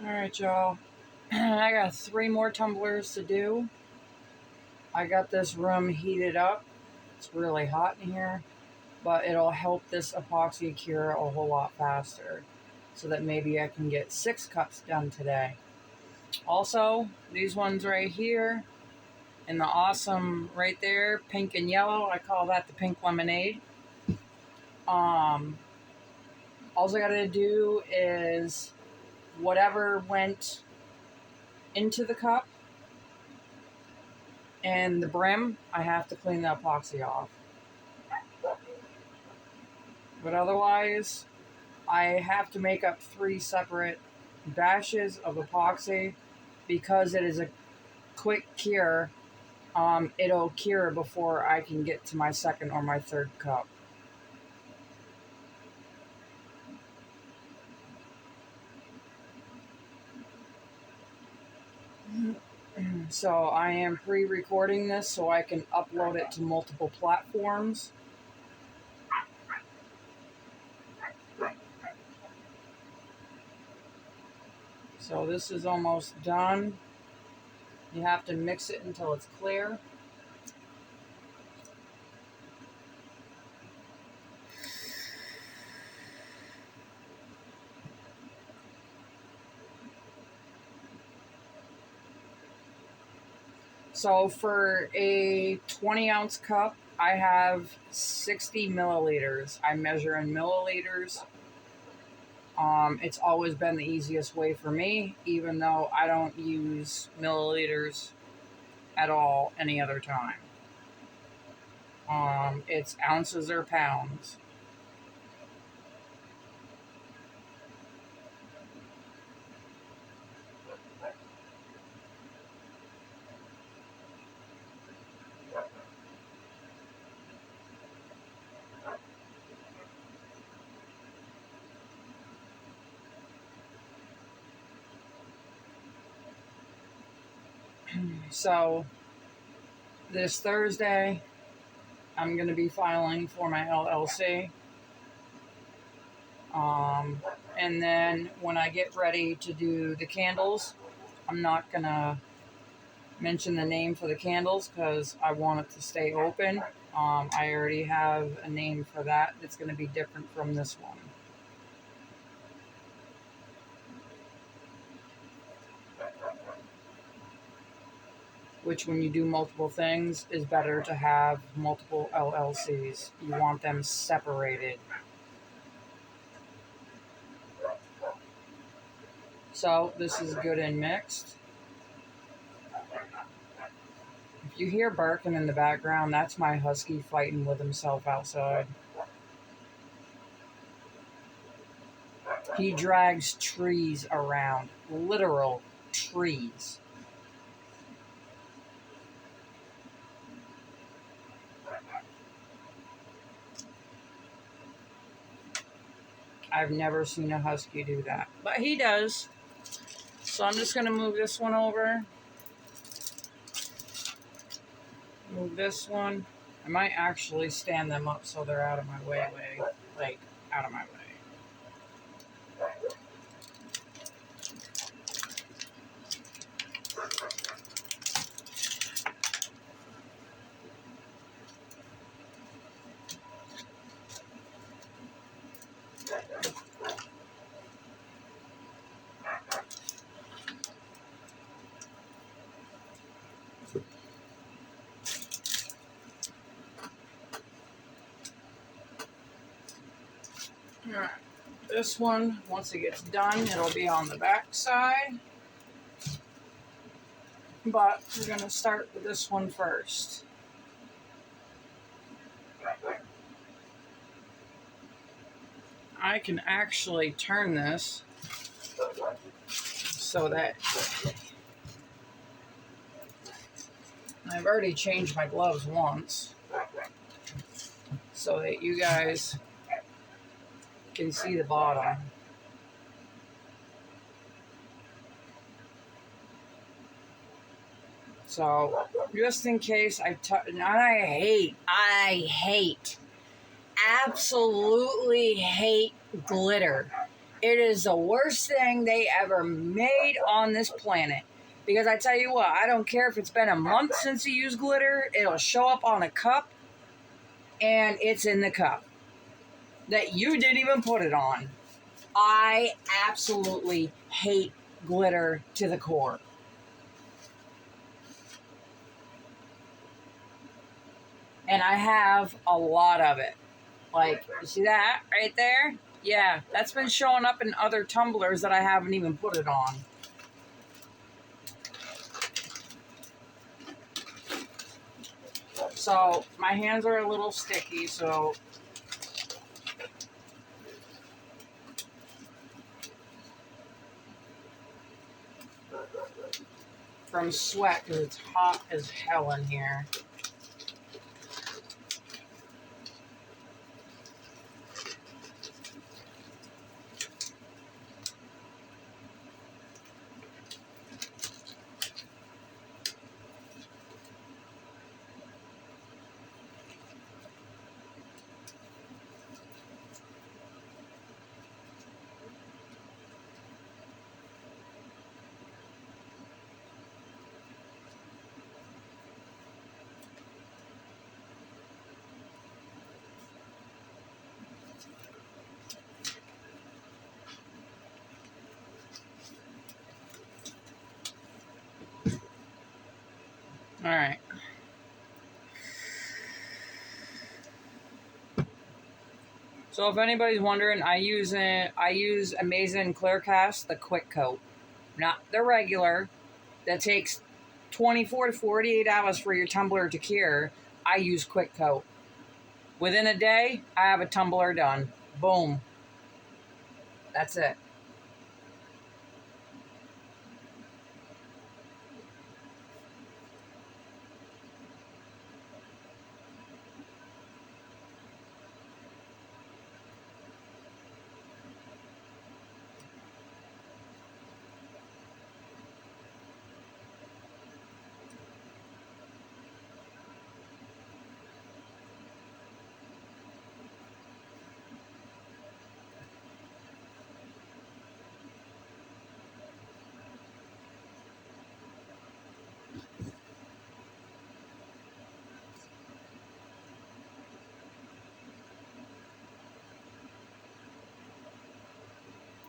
Alright, y'all. I got 3 more tumblers to do. I got this room heated up. It's really hot in here, but it'll help this epoxy cure a whole lot faster so that maybe I can get 6 cups done today. Also, these ones right here and the awesome right there, pink and yellow, I call that the pink lemonade. All I gotta do is whatever went into the cup and the brim, I have to clean the epoxy off. But otherwise, I have to make up 3 separate batches of epoxy because it is a quick cure. It'll cure before I can get to my 2nd or my 3rd cup. So I am pre-recording this so I can upload it to multiple platforms. So this is almost done. You have to mix it until it's clear. So for a 20-ounce cup, I have 60 milliliters. I measure in milliliters. It's always been the easiest way for me, even though I don't use milliliters at all any other time. It's ounces or pounds. So this Thursday, I'm going to be filing for my LLC. And then when I get ready to do the candles, I'm not going to mention the name for the candles because I want it to stay open. I already have a name for that. It's going to be different from this one. Which, when you do multiple things, is better to have multiple LLCs. You want them separated. So this is good and mixed. If you hear barking in the background, that's my husky fighting with himself outside. He drags trees around, literal trees. I've never seen a husky do that, but he does. So I'm just going to move this one over. Move this one. I might actually stand them up so they're out of my way, like out of my way. Alright, this one, once it gets done, it'll be on the back side. But we're going to start with this one first. I can actually turn this so that I've already changed my gloves once so that you guys can see the bottom. So just in case I absolutely hate glitter. It is the worst thing they ever made on this planet. Because I tell you what, I don't care if it's been a month since you used glitter, it'll show up on a cup and it's in the cup that you didn't even put it on. I absolutely hate glitter to the core. And I have a lot of it. Like, you see that right there? Yeah, that's been showing up in other tumblers that I haven't even put it on. So my hands are a little sticky, so from sweat, because it's hot as hell in here. All right. So if anybody's wondering, I use Amazing Clear Cast, the quick coat, not the regular. That takes 24 to 48 hours for your tumbler to cure. I use quick coat. Within a day, I have a tumbler done. Boom. That's it.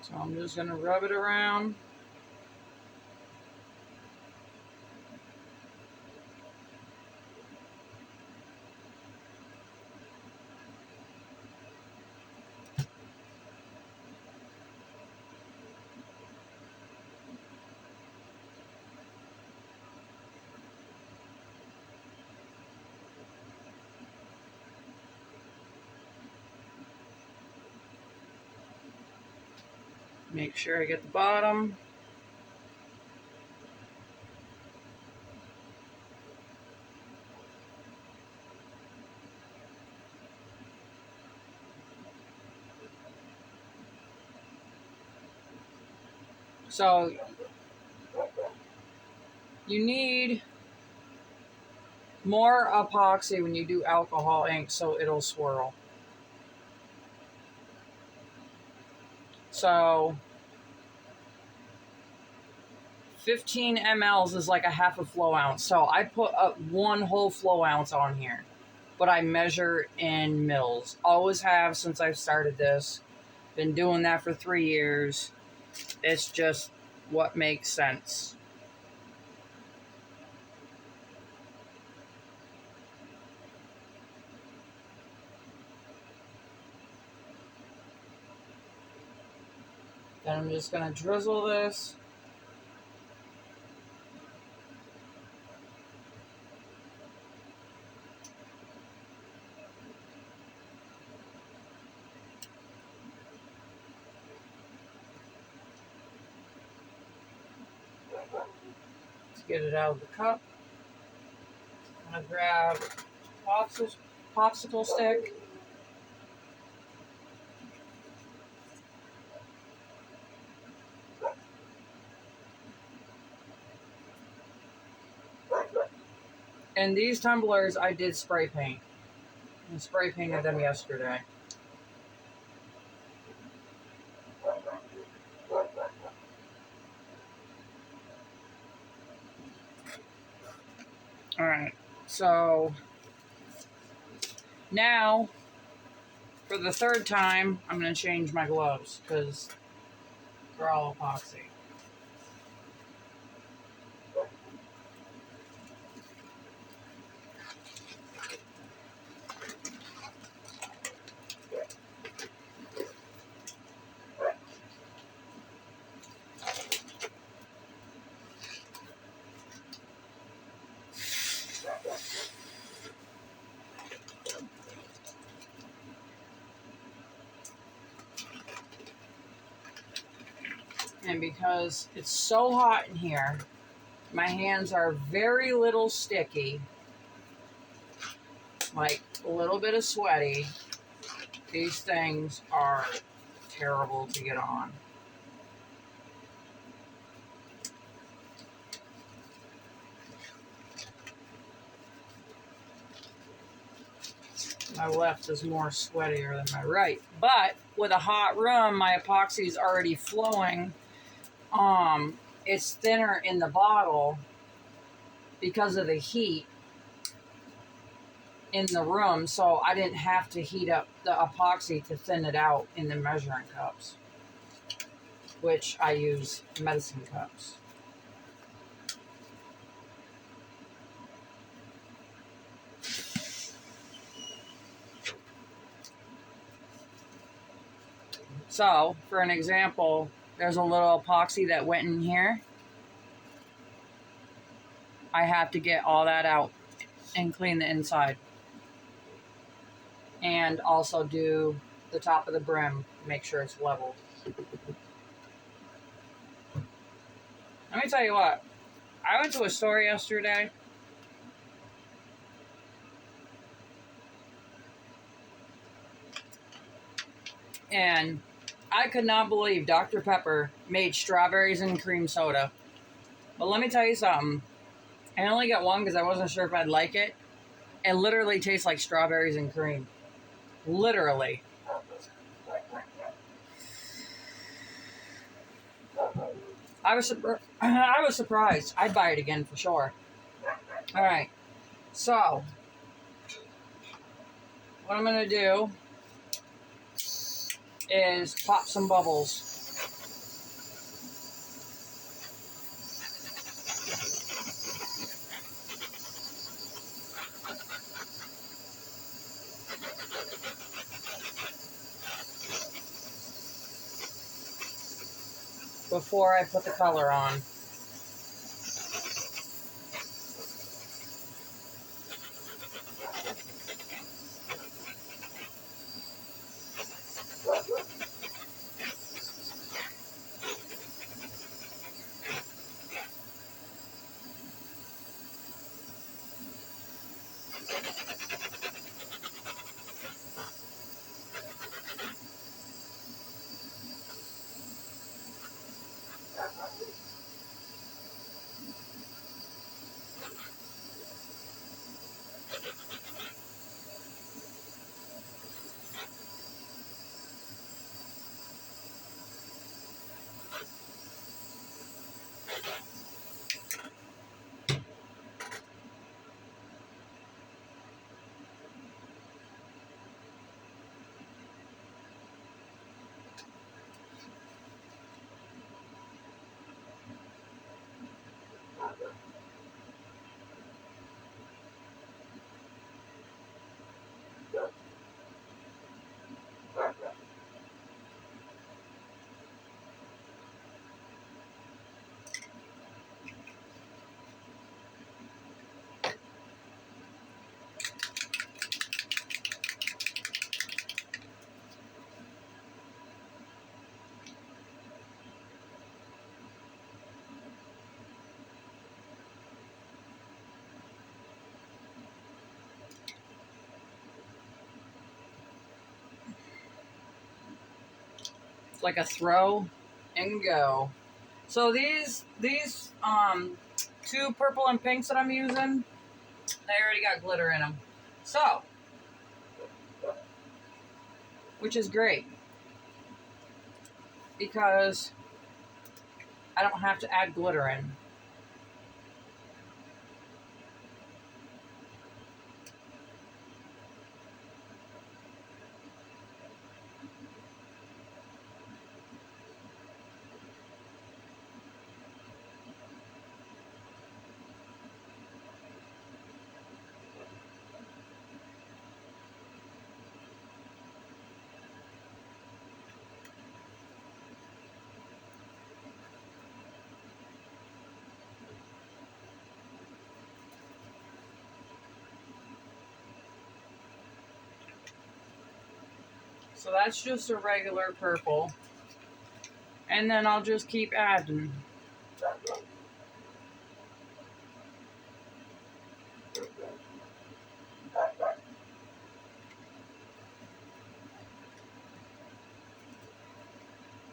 So I'm just going to rub it around. Make sure I get the bottom. So you need more epoxy when you do alcohol ink so it'll swirl. So 15 mLs is like a half a flow ounce. So I put up 1 whole flow ounce on here, but I measure in mils. Always have since I've started this. Been doing that for 3 years. It's just what makes sense. Then I'm just going to drizzle this. To get it out of the cup. I'm going to grab a popsicle stick. And these tumblers I did spray paint. I spray painted them yesterday. All right, so now for the third time, I'm going to change my gloves because they're all epoxy. And because it's so hot in here, my hands are very little sticky, like a little bit of sweaty. These things are terrible to get on. My left is more sweatier than my right. But with a hot room, my epoxy is already flowing. It's thinner in the bottle because of the heat in the room, so I didn't have to heat up the epoxy to thin it out in the measuring cups, which I use medicine cups. So, for an example, there's a little epoxy that went in here. I have to get all that out and clean the inside. And also do the top of the brim, make sure it's level. Let me tell you what, I went to a store yesterday and I could not believe Dr. Pepper made strawberries and cream soda. But let me tell you something. I only got one because I wasn't sure if I'd like it. It literally tastes like strawberries and cream. Literally. I was surprised. I'd buy it again for sure. All right. So, what I'm going to do is pop some bubbles. Before I put the color on. It's like a throw and go. So these two purple and pinks that I'm using, they already got glitter in them. So, which is great because I don't have to add glitter in. So that's just a regular purple. And then I'll just keep adding.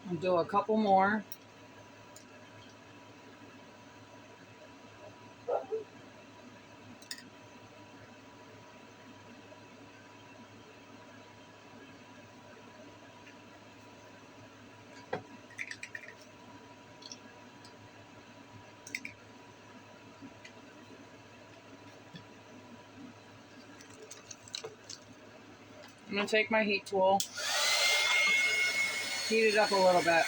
I'll do a couple more. I'm going to take my heat tool, heat it up a little bit.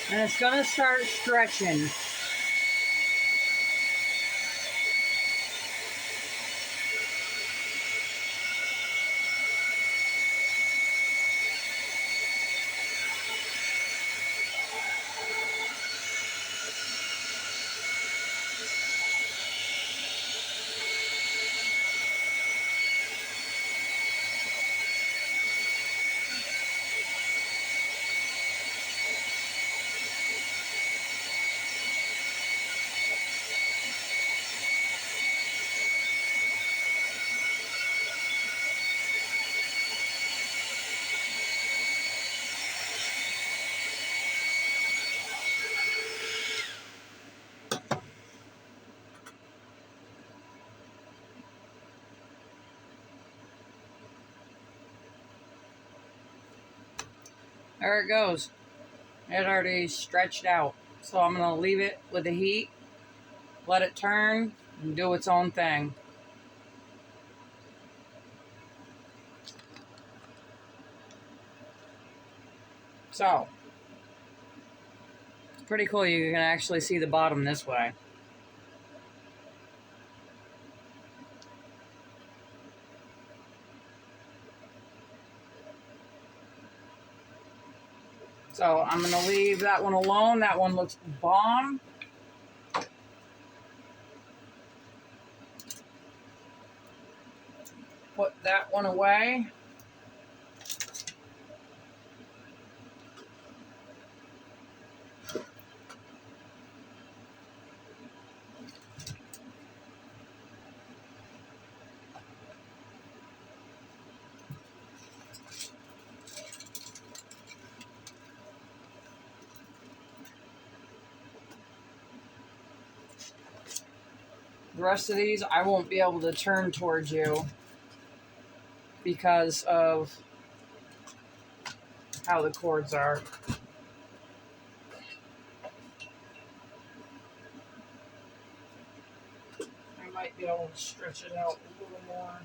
And it's going to start stretching. There it goes. It already stretched out. So I'm going to leave it with the heat, let it turn, and do its own thing. So, it's pretty cool. You can actually see the bottom this way. So I'm going to leave that one alone. That one looks bomb. Put that one away. The rest of these I won't be able to turn towards you because of how the cords are. I might be able to stretch it out a little more.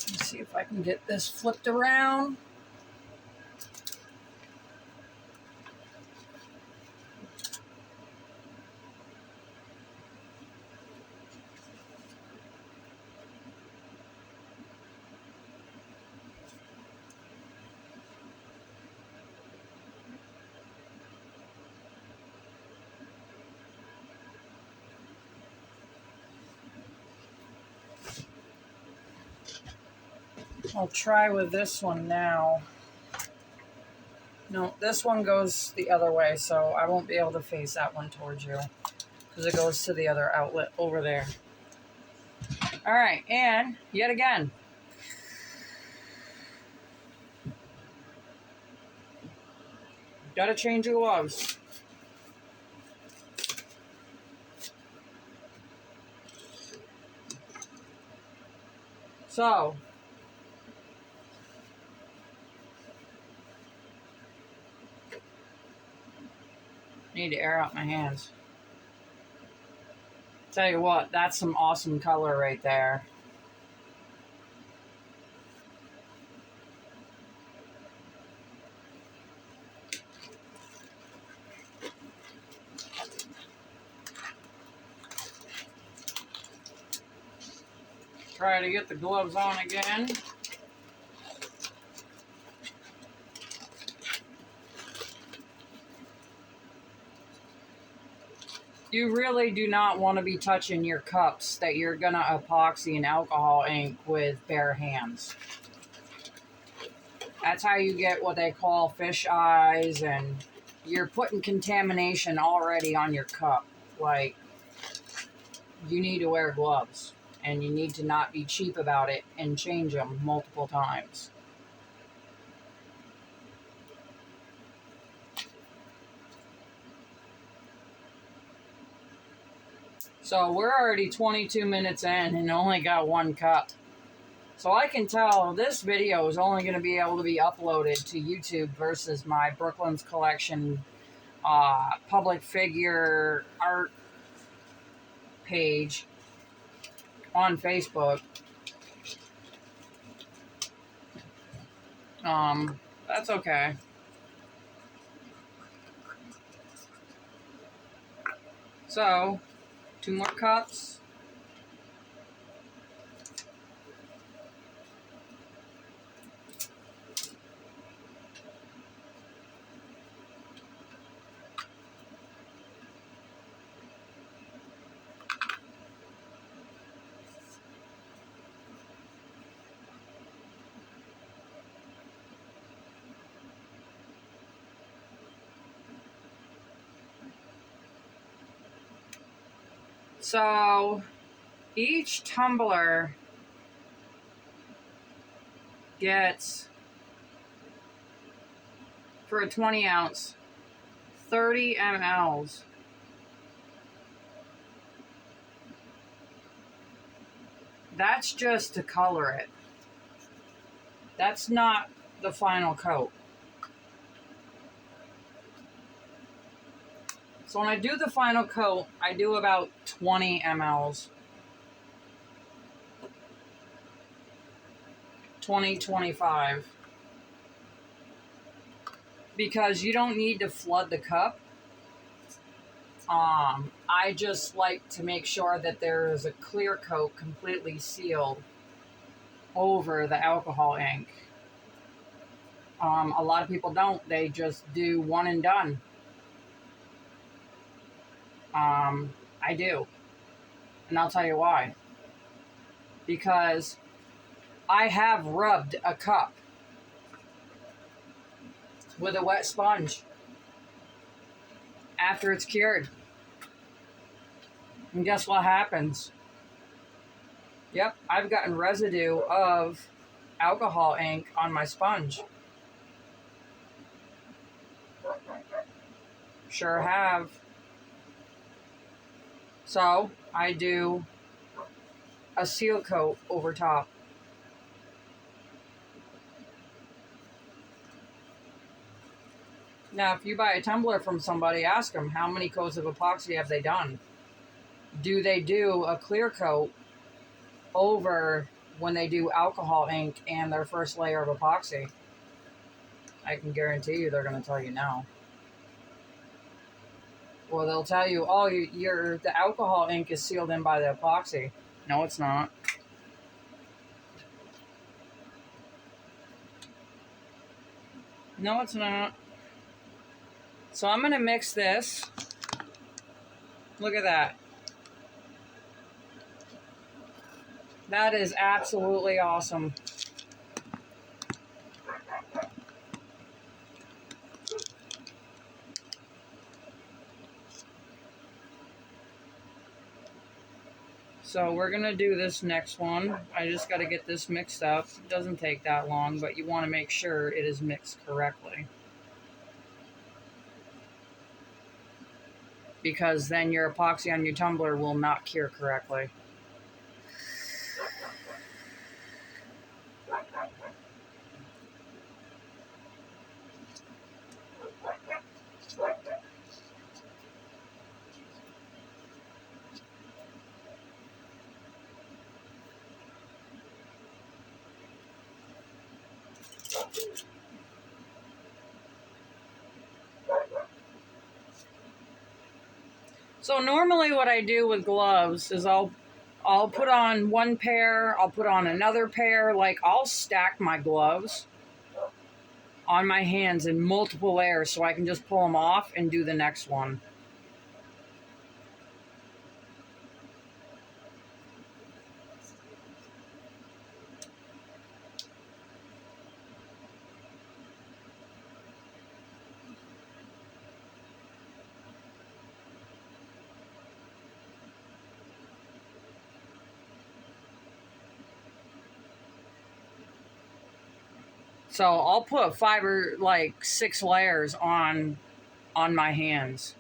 Let's see if I can get this flipped around. I'll try with this one now. No, this one goes the other way, so I won't be able to face that one towards you because it goes to the other outlet over there. All right, and yet again. Gotta change your gloves. So, need to air out my hands. Tell you what, that's some awesome color right there. Try to get the gloves on again. You really do not want to be touching your cups that you're going to epoxy and alcohol ink with bare hands. That's how you get what they call fish eyes, and you're putting contamination already on your cup. Like, you need to wear gloves, and you need to not be cheap about it and change them multiple times. So we're already 22 minutes in and only got one cup. So I can tell this video is only going to be able to be uploaded to YouTube versus my Brooklyn's Collection public figure art page on Facebook. That's okay. So, 2 more cups. So, each tumbler gets, for a 20 ounce, 30 mLs. That's just to color it. That's not the final coat. So when I do the final coat, I do about 20 mLs. 20, 25. Because you don't need to flood the cup. I just like to make sure that there is a clear coat completely sealed over the alcohol ink. A lot of people don't. They just do one and done. I do. And I'll tell you why. Because I have rubbed a cup with a wet sponge after it's cured. And guess what happens? Yep, I've gotten residue of alcohol ink on my sponge. Sure have. So, I do a seal coat over top. Now, if you buy a tumbler from somebody, ask them how many coats of epoxy have they done. Do they do a clear coat over when they do alcohol ink and their first layer of epoxy? I can guarantee you they're going to tell you no. Well, they'll tell you, oh, the alcohol ink is sealed in by the epoxy. No, it's not. No, it's not. So I'm going to mix this. Look at that. That is absolutely awesome. So we're going to do this next one. I just got to get this mixed up. It doesn't take that long, but you want to make sure it is mixed correctly, because then your epoxy on your tumbler will not cure correctly. So normally what I do with gloves is I'll put on one pair, I'll put on another pair, like I'll stack my gloves on my hands in multiple layers so I can just pull them off and do the next one. So I'll put 5 or like 6 layers on my hands.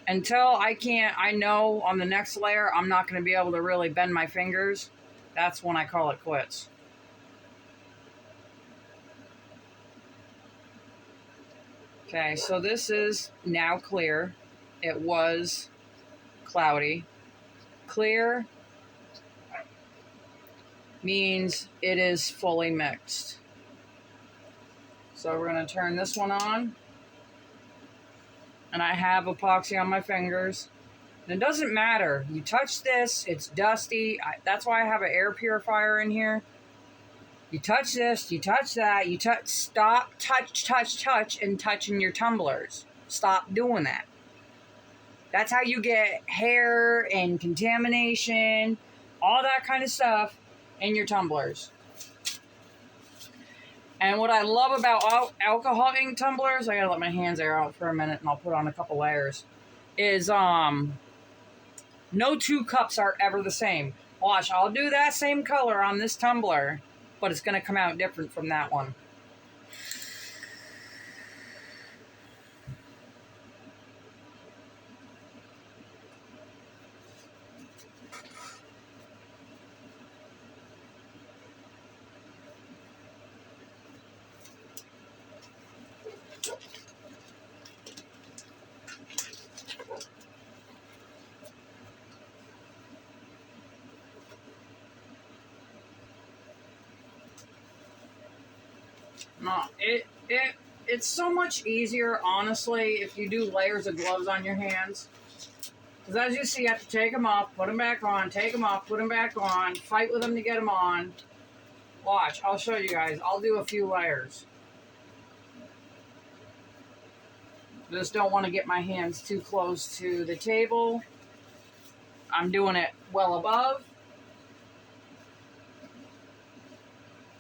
Until I know on the next layer I'm not going to be able to really bend my fingers. That's when I call it quits. Okay, so this is now clear. It was cloudy. Clear means it is fully mixed. So we're going to turn this one on. And I have epoxy on my fingers. And it doesn't matter. You touch this, it's dusty. That's why I have an air purifier in here. You touch this, you touch that, stop, touch, and touching your tumblers. Stop doing that. That's how you get hair and contamination, all that kind of stuff in your tumblers. And what I love about alcohol ink tumblers, I gotta let my hands air out for a minute and I'll put on a couple layers, is no 2 cups are ever the same. Watch, I'll do that same color on this tumbler, but it's gonna come out different from that one. No, it's so much easier, honestly, if you do layers of gloves on your hands. Because as you see, you have to take them off, put them back on, take them off, put them back on, fight with them to get them on. Watch, I'll show you guys. I'll do a few layers. Just don't want to get my hands too close to the table. I'm doing it well above,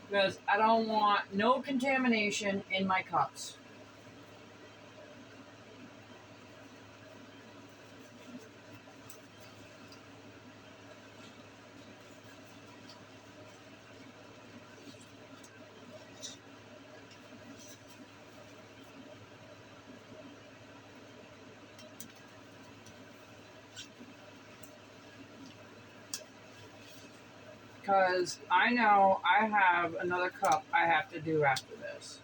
because I don't want no contamination in my cups. Because I know I have another cup I have to do after this.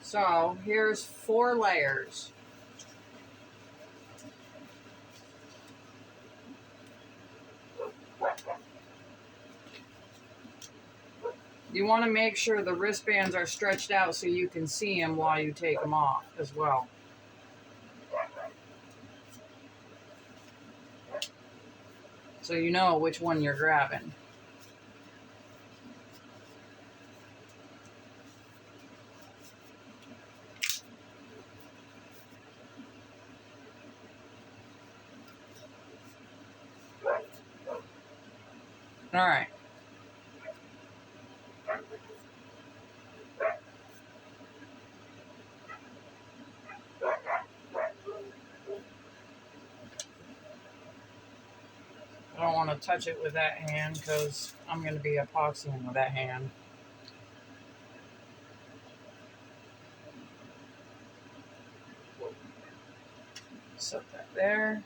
So here's 4 layers. You want to make sure the wristbands are stretched out so you can see them while you take them off as well. So you know which one you're grabbing. All right. I don't want to touch it with that hand because I'm going to be epoxying with that hand. Set that there.